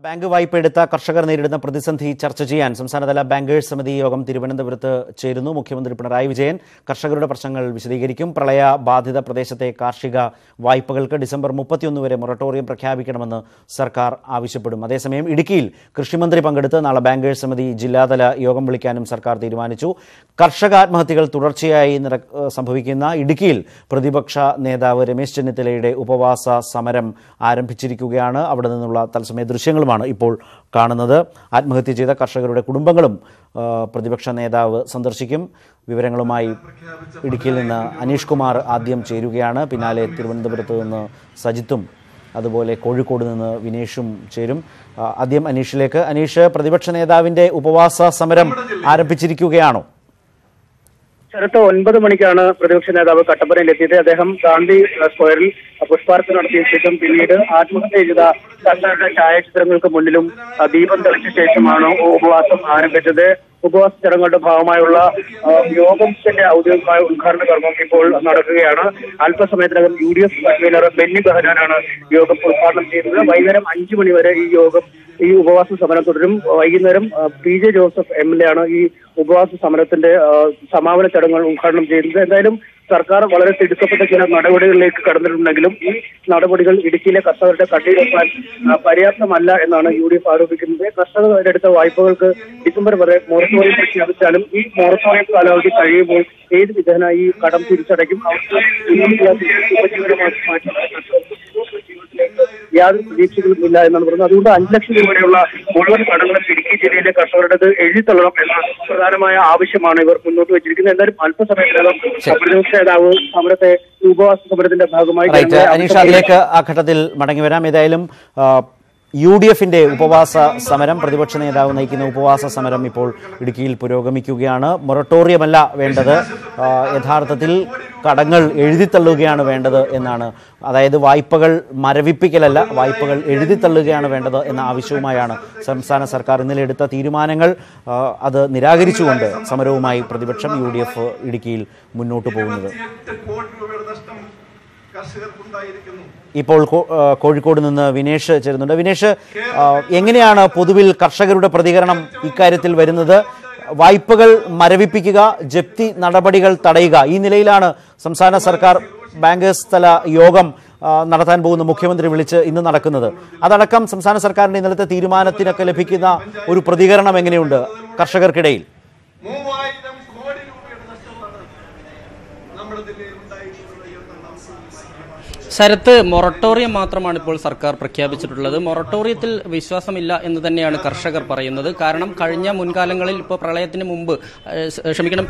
Bank വായ്പ എടുത്ത കർഷകർ നേരിടുന്ന പ്രതിസന്ധി ചർച്ച ചെയ്യാൻ സംസ്ഥാനതല ബാങ്കേഴ്സ് സമിതി യോഗം തിരുവനന്തപുരത്ത് ചേരുന്നു. മുഖ്യമന്ത്രി പിണറായി വിജയൻ കർഷകരുടെ പ്രശ്നങ്ങൾ വിശദീകരിക്കും. പ്രളയ ബാധിത പ്രദേശത്തെ കാർഷിക വായ്പകൾക്ക് ഡിസംബർ 31 വരെ മൊറട്ടോറിയം പ്രഖ്യാപിക്കണമെന്ന് സർക്കാർ ആവശ്യപ്പെടും. അതേസമയം ഇടുക്കിയിൽ കൃഷിമന്ത്രി പങ്കെടുത്ത് നാളെ ബാങ്കേഴ്സ് സമിതി ജില്ലാതല യോഗം വിളിക്കാനും സർക്കാർ തീരുമാനിച്ചു. കർഷക ആത്മഹത്യകൾ തുടർച്ചയായി സംഭവിക്കുന്ന ഇടുക്കിയിൽ പ്രതിപക്ഷ നേതാവ് രമേശ് ചെന്നിത്തലയുടെ ഉപവാസ സമരം ആരംഭിച്ചിരിക്കുകയാണ്. അവിടെ നിന്നുള്ള തത്സമയ ദൃശ്യങ്ങളും ഇപ്പോൾ കാണുന്നത്. ആത്മഹത്യ ചെയ്ത കർഷകരുടെ കുടുംബങ്ങളും പ്രതിപക്ഷ നേതാവ് സന്ദർശിക്കും. വിവരങ്ങളുമായി ഇടുക്കിയിൽ നിന്ന് അനീഷ് കുമാർ ആദ്യം ചേരുകയാണ്. പിന്നാലെ തിരുവനന്തപുരത്ത് നിന്ന് സജിത്തും അതുപോലെ കോഴിക്കോട് നിന്ന് വിനേഷും ചേരും. ആദ്യം അനീഷിലേക്ക്. അനീഷ്, പ്രതിപക്ഷ നേതാവിന്റെ ഉപവാസ സമരം ആരംഭിച്ചിരിക്കുകയാണോ? ശരത്ത് 9 മണിക്കാണ് പ്രതിപക്ഷ നേതാവ് കട്ടപ്പനയിൽ എത്തിയത്. അദ്ദേഹം ഗാന്ധി സ്ക്വയറിൽ പുഷ്പാർച്ചന നടത്തിയ ശേഷം പിന്നീട് ആത്മഹത്യ ചെയ്ത കർഷകരുടെ ഛായാചിത്രങ്ങൾക്ക് മുന്നിലും ദീപം തെളിച്ച ശേഷമാണ് ഉപവാസം ആരംഭിച്ചത്. ഉപവാസ ചടങ്ങുകളുടെ ഭാഗമായുള്ള യോഗത്തിന്റെ ഔദ്യോഗികമായ ഉദ്ഘാടന കർമ്മം ഇപ്പോൾ നടക്കുകയാണ്. അല്പസമയത്തിനകം UDF കൺവീനർ ബെന്നി ബെഹനാനാണ് യോഗം ഉദ്ഘാടനം ചെയ്യുന്നത്. വൈകുന്നേരം 5 മണി വരെ ഈ ഉപവാസ സമരം തുടരും. വൈകുന്നേരം PJ ജോസഫ് MLA ആണ് ഈ ഉപവാസ സമരത്തിന്റെ സമാപന ചടങ്ങുകൾ ഉദ്ഘാടനം ചെയ്യുന്നത്. എന്തായാലും സർക്കാർ വളരെ തിടുക്കപ്പെട്ട ചില നടപടികളിലേക്ക് കടന്നിട്ടുണ്ടെങ്കിലും ഈ നടപടികൾ ഇടുക്കിയിലെ കർഷകരുടെ കണ്ണീരൊപ്പാൻ പര്യാപ്തമല്ല എന്നാണ് UDF ആരോപിക്കുന്നത്. കർഷകരെടുത്ത വായ്പകൾക്ക് ഡിസംബർ വരെ മൊറട്ടോറിയം പ്രഖ്യാപിച്ചാലും ഈ മൊറട്ടോറിയം കാലാവധി കഴിയുമ്പോൾ ഏത് വിധേന ഈ കടം തിരിച്ചടയ്ക്കും. യാതൊരു പ്രതീക്ഷകളും ഇല്ല എന്നാണ് പറയുന്നത്. അതുകൊണ്ട് 5 ലക്ഷം രൂപയുള്ള മുഴുവൻ കടങ്ങളും ഇടുക്കി ജില്ലയിലെ കർഷകരുടേത് എഴുതിത്തള്ളണം എന്ന പ്രധാനമായ ആവശ്യമാണ് ഇവർ മുന്നോട്ട് വെച്ചിരിക്കുന്നത്. എന്തായാലും അല്പസമയത്തിനകം പ്രതിപക്ഷ നേതാവ് സമരത്തെ ഉപവാസ സമരത്തിന്റെ ഭാഗമായി അനീഷ്, അതിലേക്ക് ആ ഘട്ടത്തിൽ മടങ്ങി വരാം. ഏതായാലും UDFന്റെ ഉപവാസ സമരം, പ്രതിപക്ഷ നേതാവ് നയിക്കുന്ന ഉപവാസ സമരം ഇപ്പോൾ ഇടുക്കിയിൽ പുരോഗമിക്കുകയാണ്. മൊറട്ടോറിയമല്ല വേണ്ടത്, യഥാർത്ഥത്തിൽ കടങ്ങൾ എഴുതിത്തള്ളുകയാണ് വേണ്ടത് എന്നാണ്. അതായത് വായ്പകൾ മരവിപ്പിക്കലല്ല, വായ്പകൾ എഴുതിത്തള്ളുകയാണ് വേണ്ടത് എന്ന ആവശ്യവുമായാണ് സംസ്ഥാന സർക്കാർ ഇന്നലെ എടുത്ത തീരുമാനങ്ങൾ അത് നിരാകരിച്ചുകൊണ്ട് സമരവുമായി പ്രതിപക്ഷം UDF ഇടുക്കിയിൽ മുന്നോട്ട് പോകുന്നത്. ഇപ്പോൾ കോഴിക്കോട് നിന്ന് വിനേഷ് ചേരുന്നുണ്ട്. വിനേഷ്, എങ്ങനെയാണ് പൊതുവിൽ കർഷകരുടെ പ്രതികരണം ഇക്കാര്യത്തിൽ വരുന്നത്? വായ്പകൾ മരവിപ്പിക്കുക, ജപ്തി നടപടികൾ തടയുക, ഈ നിലയിലാണ് സംസ്ഥാന സർക്കാർ ബാങ്കേഴ്സ് തല യോഗം നടത്താൻ പോകുന്ന മുഖ്യമന്ത്രി വിളിച്ച് ഇന്ന് നടക്കുന്നത്. അതടക്കം സംസ്ഥാന സർക്കാരിന്റെ ഇന്നലത്തെ തീരുമാനത്തിനൊക്കെ ലഭിക്കുന്ന ഒരു പ്രതികരണം എങ്ങനെയുണ്ട് കർഷകർക്കിടയിൽ? ശരത്ത്, മൊറട്ടോറിയം മാത്രമാണ് ഇപ്പോൾ സർക്കാർ പ്രഖ്യാപിച്ചിട്ടുള്ളത്. മൊറട്ടോറിയത്തിൽ വിശ്വാസമില്ല എന്ന് തന്നെയാണ് കർഷകർ പറയുന്നത്. കാരണം കഴിഞ്ഞ മുൻകാലങ്ങളിൽ ഇപ്പോൾ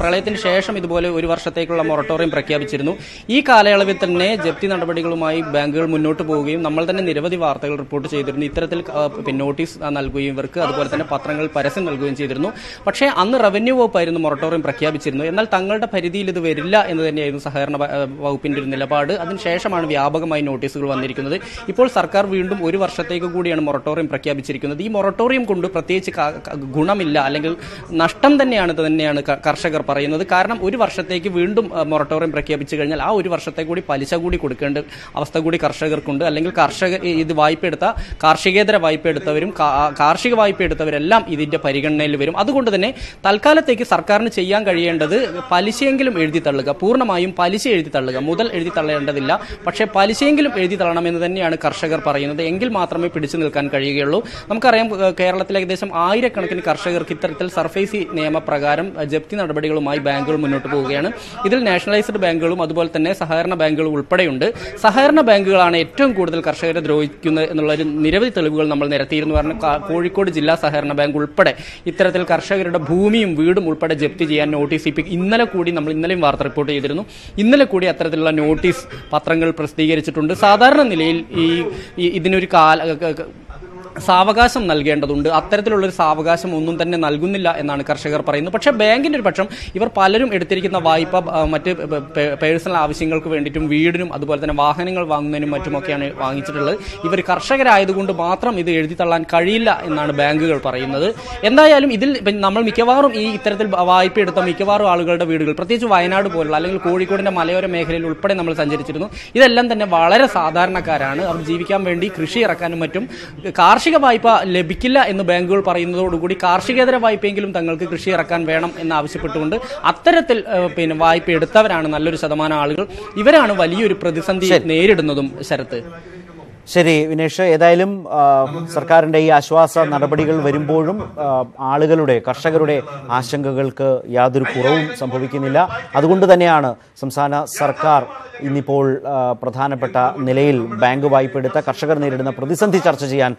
പ്രളയത്തിന് ശേഷം ഇതുപോലെ 1 വർഷത്തേക്കുള്ള മൊറട്ടോറിയം പ്രഖ്യാപിച്ചിരുന്നു. ഈ കാലയളവിൽ തന്നെ ജപ്തി നടപടികളുമായി ബാങ്കുകൾ മുന്നോട്ട് പോവുകയും നമ്മൾ തന്നെ നിരവധി വാർത്തകൾ റിപ്പോർട്ട് ചെയ്തിരുന്നു. ഇത്തരത്തിൽ നോട്ടീസ് നൽകുകയും ഇവർക്ക് അതുപോലെ തന്നെ പത്രങ്ങളിൽ പരസ്യം നൽകുകയും ചെയ്തിരുന്നു. പക്ഷേ അന്ന് റവന്യൂ വകുപ്പായിരുന്നു മൊറട്ടോറിയം പ്രഖ്യാപിച്ചിരുന്നു. എന്നാൽ തങ്ങളുടെ പരിധിയിൽ ഇത് വരില്ല എന്ന് തന്നെയായിരുന്നു സഹകരണ വകുപ്പിന്റെ ഒരു നിലപാട്. അതിനുശേഷമാണ് വ്യാപകമായി നോട്ടീസുകൾ വന്നിരിക്കുന്നത്. ഇപ്പോൾ സർക്കാർ വീണ്ടും 1 വർഷത്തേക്ക് കൂടിയാണ് മൊറട്ടോറിയം പ്രഖ്യാപിച്ചിരിക്കുന്നത്. ഈ മൊറട്ടോറിയം കൊണ്ട് പ്രത്യേകിച്ച് ഗുണമില്ല, അല്ലെങ്കിൽ നഷ്ടം തന്നെയാണ് കർഷകർ പറയുന്നത്. കാരണം 1 വർഷത്തേക്ക് വീണ്ടും മൊറട്ടോറിയം പ്രഖ്യാപിച്ചു കഴിഞ്ഞാൽ ആ 1 വർഷത്തെ കൂടി പലിശ കൂടി കൊടുക്കേണ്ട അവസ്ഥ കൂടി കർഷകർക്കുണ്ട്. അല്ലെങ്കിൽ ഇത് കാർഷികേതര വായ്പ എടുത്തവരും കാർഷിക വായ്പ എടുത്തവരെല്ലാം ഇതിന്റെ പരിഗണനയിൽ വരും. അതുകൊണ്ട് തന്നെ തൽക്കാലത്തേക്ക് സർക്കാരിന് ചെയ്യാൻ കഴിയേണ്ടത് പലിശയെങ്കിലും എഴുതി തള്ളുക, പൂർണ്ണമായും പലിശ എഴുതി തള്ളുക. മുതൽ എഴുതി തള്ളേണ്ടതില്ല, പക്ഷേ പലിശയെങ്കിലും എഴുതി തള്ളണമെന്ന് തന്നെയാണ് കർഷകർ പറയുന്നത്. എങ്കിൽ മാത്രമേ പിടിച്ചു നിൽക്കാൻ കഴിയുകയുള്ളൂ. നമുക്കറിയാം, കേരളത്തിൽ ഏകദേശം 1000 കർഷകർക്ക് ഇത്തരത്തിൽ സർഫേസി നിയമപ്രകാരം ജപ്തി നടപടികളുമായി ബാങ്കുകൾ മുന്നോട്ട് പോവുകയാണ്. ഇതിൽ നാഷണലൈസ്ഡ് ബാങ്കുകളും അതുപോലെ തന്നെ സഹകരണ ബാങ്കുകളും ഉൾപ്പെടെയുണ്ട്. സഹകരണ ബാങ്കുകളാണ് ഏറ്റവും കൂടുതൽ കർഷകരെ ദ്രോഹിക്കുന്നത് എന്നുള്ള ഒരു നിരവധി തെളിവുകൾ നമ്മൾ നിരത്തിയിരുന്നു. കാരണം കോഴിക്കോട് ജില്ലാ സഹകരണ ബാങ്ക് ഉൾപ്പെടെ ഇത്തരത്തിൽ കർഷകരുടെ ഭൂമിയും വീടും ഉൾപ്പെടെ ജപ്തി ചെയ്യാൻ നോട്ടീസ് ഇന്നലെയും വാർത്ത റിപ്പോർട്ട് ചെയ്തിരുന്നു. ഇന്നലെ കൂടി അത്തരത്തിലുള്ള നോട്ടീസ് പത്രങ്ങൾ പ്രസിദ്ധീകരിച്ചിട്ടുണ്ട്. സാധാരണ നിലയിൽ ഇതിനൊരു സാവകാശം നൽകേണ്ടതുണ്ട്. അത്തരത്തിലുള്ളൊരു സാവകാശം ഒന്നും തന്നെ നൽകുന്നില്ല എന്നാണ് കർഷകർ പറയുന്നത്. പക്ഷേ ബാങ്കിന്റെ ഒരു പക്ഷം ഇവർ പലരും എടുത്തിരിക്കുന്ന വായ്പ മറ്റ് പേഴ്സണൽ ആവശ്യങ്ങൾക്ക് വേണ്ടിയിട്ടും വീടിനും അതുപോലെ തന്നെ വാഹനങ്ങൾ വാങ്ങുന്നതിനും മറ്റുമൊക്കെയാണ് വാങ്ങിച്ചിട്ടുള്ളത്. ഇവർ കർഷകരായതുകൊണ്ട് മാത്രം ഇത് എഴുതി തള്ളാൻ കഴിയില്ല എന്നാണ് ബാങ്കുകൾ പറയുന്നത്. എന്തായാലും ഇതിൽ നമ്മൾ മിക്കവാറും ഇത്തരത്തിൽ വായ്പ എടുത്ത മിക്കവാറും ആളുകളുടെ വീടുകൾ, പ്രത്യേകിച്ച് വയനാട് പോലുള്ള അല്ലെങ്കിൽ കോഴിക്കോടിന്റെ മലയോര മേഖലയിൽ ഉൾപ്പെടെ നമ്മൾ സഞ്ചരിച്ചിരുന്നു. ഇതെല്ലാം തന്നെ വളരെ സാധാരണക്കാരാണ്. അവർ ജീവിക്കാൻ വേണ്ടി കൃഷി ഇറക്കാനും മറ്റും കാർഷിക കാർഷിക വായ്പ ലഭിക്കില്ല എന്ന് ബാങ്കുകൾ പറയുന്നതോടുകൂടി കാർഷികേതര വായ്പയെങ്കിലും തങ്ങൾക്ക് കൃഷി ഇറക്കാൻ വേണം എന്നാവശ്യപ്പെട്ടുകൊണ്ട് അത്തരത്തിൽ വായ്പ എടുത്തവരാണ് നല്ലൊരു ശതമാനം ആളുകൾ. ഇവരാണ് വലിയൊരു പ്രതിസന്ധി നേരിടുന്നതും. ശരത്ത്, ശരി വിനേഷ്, ഏതായാലും സർക്കാരിന്റെ ഈ ആശ്വാസ നടപടികൾ വരുമ്പോഴും ആളുകളുടെ കർഷകരുടെ ആശങ്കകൾക്ക് യാതൊരു കുറവും സംഭവിക്കുന്നില്ല. അതുകൊണ്ട് തന്നെയാണ് സംസ്ഥാന സർക്കാർ ഇന്നിപ്പോൾ പ്രധാനപ്പെട്ട നിലയിൽ ബാങ്ക് വായ്പ എടുത്ത കർഷകർ നേരിടുന്ന പ്രതിസന്ധി ചർച്ച ചെയ്യാൻ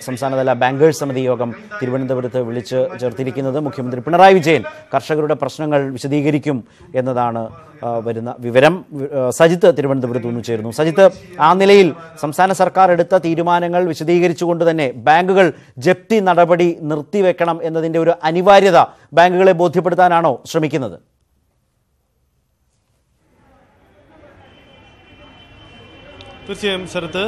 സംസ്ഥാനതല ബാങ്കേഴ്സ് സമിതി യോഗം തിരുവനന്തപുരത്ത് വിളിച്ച് ചേർത്തിരിക്കുന്നത്. മുഖ്യമന്ത്രി പിണറായി വിജയൻ കർഷകരുടെ പ്രശ്നങ്ങൾ വിശദീകരിക്കും എന്നതാണ് വരുന്ന വിവരം. സജിത്ത് തിരുവനന്തപുരത്ത് നിന്ന് ചേരുന്നു. സജിത്ത്, ആ നിലയിൽ സംസ്ഥാന സർക്കാർ എടുത്ത തീരുമാനങ്ങൾ വിശദീകരിച്ചുകൊണ്ട് തന്നെ ബാങ്കുകൾ ജപ്തി നടപടി നിർത്തിവെക്കണം എന്നതിന്റെ ഒരു അനിവാര്യത ബാങ്കുകളെ ബോധ്യപ്പെടുത്താനാണോ ശ്രമിക്കുന്നത്? തീർച്ചയായും ശരത്ത്,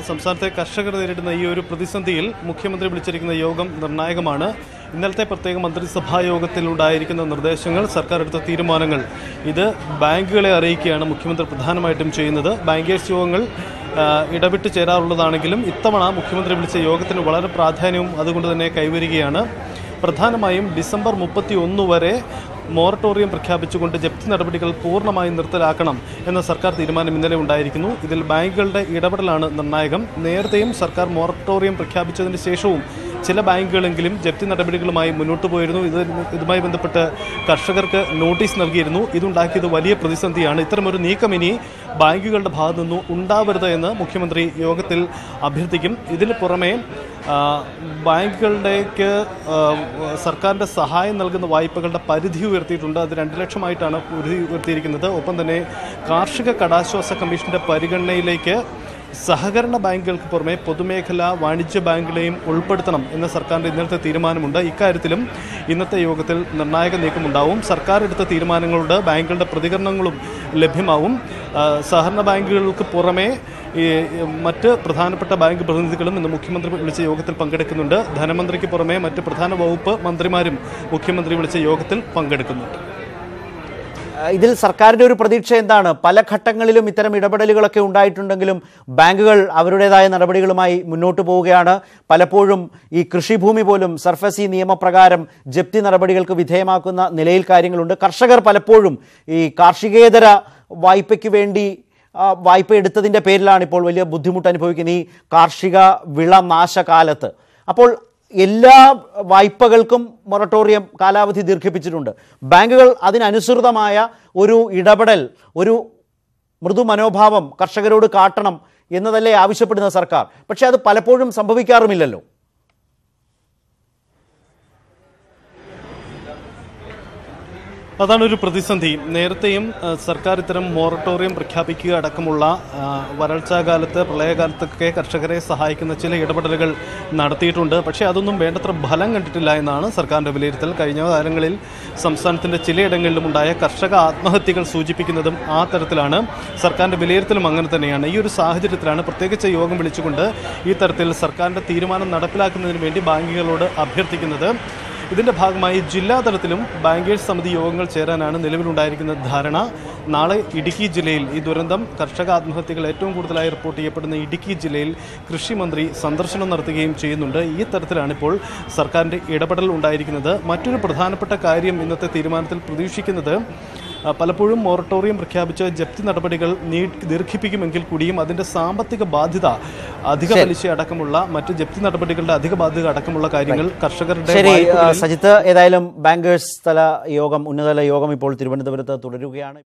സംസ്ഥാനത്തെ കർഷകർ നേരിടുന്ന ഈ ഒരു പ്രതിസന്ധിയിൽ മുഖ്യമന്ത്രി വിളിച്ചിരിക്കുന്ന യോഗം നിർണായകമാണ്. ഇന്നലത്തെ പ്രത്യേക മന്ത്രിസഭാ യോഗത്തിൽ ഉണ്ടായിരിക്കുന്ന നിർദ്ദേശങ്ങൾ, സർക്കാർ എടുത്ത തീരുമാനങ്ങൾ, ഇത് ബാങ്കുകളെ അറിയിക്കുകയാണ് മുഖ്യമന്ത്രി പ്രധാനമായിട്ടും ചെയ്യുന്നത്. ബാങ്കേഴ്സ് യോഗങ്ങൾ ഇടവിട്ട് ചേരാറുള്ളതാണെങ്കിലും ഇത്തവണ മുഖ്യമന്ത്രി വിളിച്ച യോഗത്തിന് വളരെ പ്രാധാന്യവും അതുകൊണ്ട് തന്നെ കൈവരികയാണ്. പ്രധാനമായും ഡിസംബർ 31 വരെ മൊറട്ടോറിയം പ്രഖ്യാപിച്ചുകൊണ്ട് ജപ്തി നടപടികൾ പൂർണ്ണമായും നിർത്തലാക്കണം എന്ന സർക്കാർ തീരുമാനം ഇന്നലെ ഉണ്ടായിരിക്കുന്നു. ഇതിൽ ബാങ്കുകളുടെ ഇടപെടലാണ് നിർണായകം. നേരത്തെയും സർക്കാർ മൊറട്ടോറിയം പ്രഖ്യാപിച്ചതിന് ശേഷവും ചില ബാങ്കുകളെങ്കിലും ജപ്തി നടപടികളുമായി മുന്നോട്ട് പോയിരുന്നു. ഇതുമായി ബന്ധപ്പെട്ട് കർഷകർക്ക് നോട്ടീസ് നൽകിയിരുന്നു. ഇതുണ്ടാക്കിയത് വലിയ പ്രതിസന്ധിയാണ്. ഇത്തരമൊരു നീക്കം ഇനി ബാങ്കുകളുടെ ഭാഗത്തു നിന്നും ഉണ്ടാവരുത് എന്ന് മുഖ്യമന്ത്രി യോഗത്തിൽ അഭ്യർത്ഥിക്കും. ഇതിന് പുറമെ ബാങ്കുകളുടേക്ക് സർക്കാരിൻ്റെ സഹായം നൽകുന്ന വായ്പകളുടെ പരിധി ഉയർത്തിയിട്ടുണ്ട്. അത് 2 ലക്ഷമായിട്ടാണ് പരിധി ഉയർത്തിയിരിക്കുന്നത്. ഒപ്പം തന്നെ കാർഷിക കടാശ്വാസ കമ്മീഷന്റെ പരിഗണനയിലേക്ക് സഹകരണ ബാങ്കുകൾക്ക് പുറമെ പൊതുമേഖലാ വാണിജ്യ ബാങ്കുകളെയും ഉൾപ്പെടുത്തണം എന്ന സർക്കാരിൻ്റെ ഇന്നലത്തെ തീരുമാനമുണ്ട്. ഇക്കാര്യത്തിലും ഇന്നത്തെ യോഗത്തിൽ നിർണായക നീക്കമുണ്ടാവും. സർക്കാർ എടുത്ത തീരുമാനങ്ങളോട് ബാങ്കുകളുടെ പ്രതികരണങ്ങളും ലഭ്യമാവും. സഹകരണ ബാങ്കുകൾക്ക് പുറമെ മറ്റ് പ്രധാനപ്പെട്ട ബാങ്ക് പ്രതിനിധികളും ഇന്ന് മുഖ്യമന്ത്രി വിളിച്ച യോഗത്തിൽ പങ്കെടുക്കുന്നുണ്ട്. ധനമന്ത്രിക്ക് പുറമെ മറ്റ് പ്രധാന വകുപ്പ് മന്ത്രിമാരും മുഖ്യമന്ത്രി വിളിച്ച യോഗത്തിൽ പങ്കെടുക്കുന്നുണ്ട്. ഇതിൽ സർക്കാരിന്റെ ഒരു പ്രതീക്ഷ എന്താണ്? പല ഘട്ടങ്ങളിലും ഇത്തരം ഇടപെടലുകളൊക്കെ ഉണ്ടായിട്ടുണ്ടെങ്കിലും ബാങ്കുകൾ അവരുടേതായ നടപടികളുമായി മുന്നോട്ട് പോവുകയാണ്. പലപ്പോഴും ഈ കൃഷിഭൂമി പോലും സർഫസി നിയമപ്രകാരം ജപ്തി നടപടികൾക്ക് വിധേയമാക്കുന്ന നിലയിൽ കാര്യങ്ങളുണ്ട്. കർഷകർ പലപ്പോഴും ഈ കാർഷികേതര വായ്പയ്ക്ക് വേണ്ടി വായ്പ എടുത്തതിൻ്റെ പേരിലാണ് ഇപ്പോൾ വലിയ ബുദ്ധിമുട്ട് അനുഭവിക്കുന്നത് ഈ കാർഷിക വിള നാശകാലത്ത്. അപ്പോൾ എല്ലാ വായ്പകൾക്കും മൊറട്ടോറിയം കാലാവധി ദീർഘിപ്പിച്ചിട്ടുണ്ട്. ബാങ്കുകൾ അതിനനുസൃതമായ ഒരു ഇടപെടൽ, ഒരു മൃദു മനോഭാവം കർഷകരോട് കാട്ടണം എന്നതല്ലേ ആവശ്യപ്പെടുന്ന സർക്കാർ. പക്ഷേ അത് പലപ്പോഴും സംഭവിക്കാറുമില്ലല്ലോ. അതാണ് ഒരു പ്രതിസന്ധി. നേരത്തെയും സർക്കാർ ഇത്തരം മൊറട്ടോറിയം പ്രഖ്യാപിക്കുക അടക്കമുള്ള വരൾച്ചാകാലത്ത്, പ്രളയകാലത്തൊക്കെ കർഷകരെ സഹായിക്കുന്ന ചില ഇടപെടലുകൾ നടത്തിയിട്ടുണ്ട്. പക്ഷേ അതൊന്നും വേണ്ടത്ര ഫലം കണ്ടിട്ടില്ല എന്നാണ് സർക്കാരിൻ്റെ വിലയിരുത്തൽ. കഴിഞ്ഞ കാലങ്ങളിൽ സംസ്ഥാനത്തിൻ്റെ ചിലയിടങ്ങളിലും ഉണ്ടായ കർഷക ആത്മഹത്യകൾ സൂചിപ്പിക്കുന്നതും ആ തരത്തിലാണ്. സർക്കാരിൻ്റെ വിലയിരുത്തലും അങ്ങനെ തന്നെയാണ്. ഈ ഒരു സാഹചര്യത്തിലാണ് പ്രത്യേകിച്ച് യോഗം വിളിച്ചുകൊണ്ട് ഈ തരത്തിൽ സർക്കാരിൻ്റെ തീരുമാനം നടപ്പിലാക്കുന്നതിന് വേണ്ടി ബാങ്കുകളോട് അഭ്യർത്ഥിക്കുന്നത്. ഇതിന്റെ ഭാഗമായി ജില്ലാതലത്തിലും ബാങ്കേഴ്സ് സമിതി യോഗങ്ങൾ ചേരാനാണ് നിലവിലുണ്ടായിരിക്കുന്ന ധാരണ. നാളെ ഇടുക്കി ജില്ലയിൽ ഈ ദുരന്തം, കർഷക ആത്മഹത്യകൾ ഏറ്റവും കൂടുതലായി റിപ്പോർട്ട് ചെയ്യപ്പെടുന്ന ഇടുക്കി ജില്ലയിൽ കൃഷിമന്ത്രി സന്ദർശനം നടത്തുകയും ചെയ്യുന്നുണ്ട്. ഈ തരത്തിലാണിപ്പോൾ സർക്കാരിൻ്റെ ഇടപെടൽ ഉണ്ടായിരിക്കുന്നത്. മറ്റൊരു പ്രധാനപ്പെട്ട കാര്യം ഇന്നത്തെ തീരുമാനത്തിൽ പ്രതീക്ഷിക്കുന്നത്, പലപ്പോഴും മൊറട്ടോറിയം പ്രഖ്യാപിച്ച ജപ്തി നടപടികൾ ദീർഘിപ്പിക്കുമെങ്കിൽ കൂടിയും അതിന്റെ സാമ്പത്തിക ബാധ്യത, അധിക പലിശ അടക്കമുള്ള മറ്റ് ജപ്തി നടപടികളുടെ അധിക ബാധ്യത അടക്കമുള്ള കാര്യങ്ങൾ കർഷകരുടെ. സജിത്ത്, ഏതായാലും ബാങ്കേഴ്സ് തല യോഗം, ഉന്നതതല യോഗം ഇപ്പോൾ തിരുവനന്തപുരത്ത് തുടരുകയാണ്.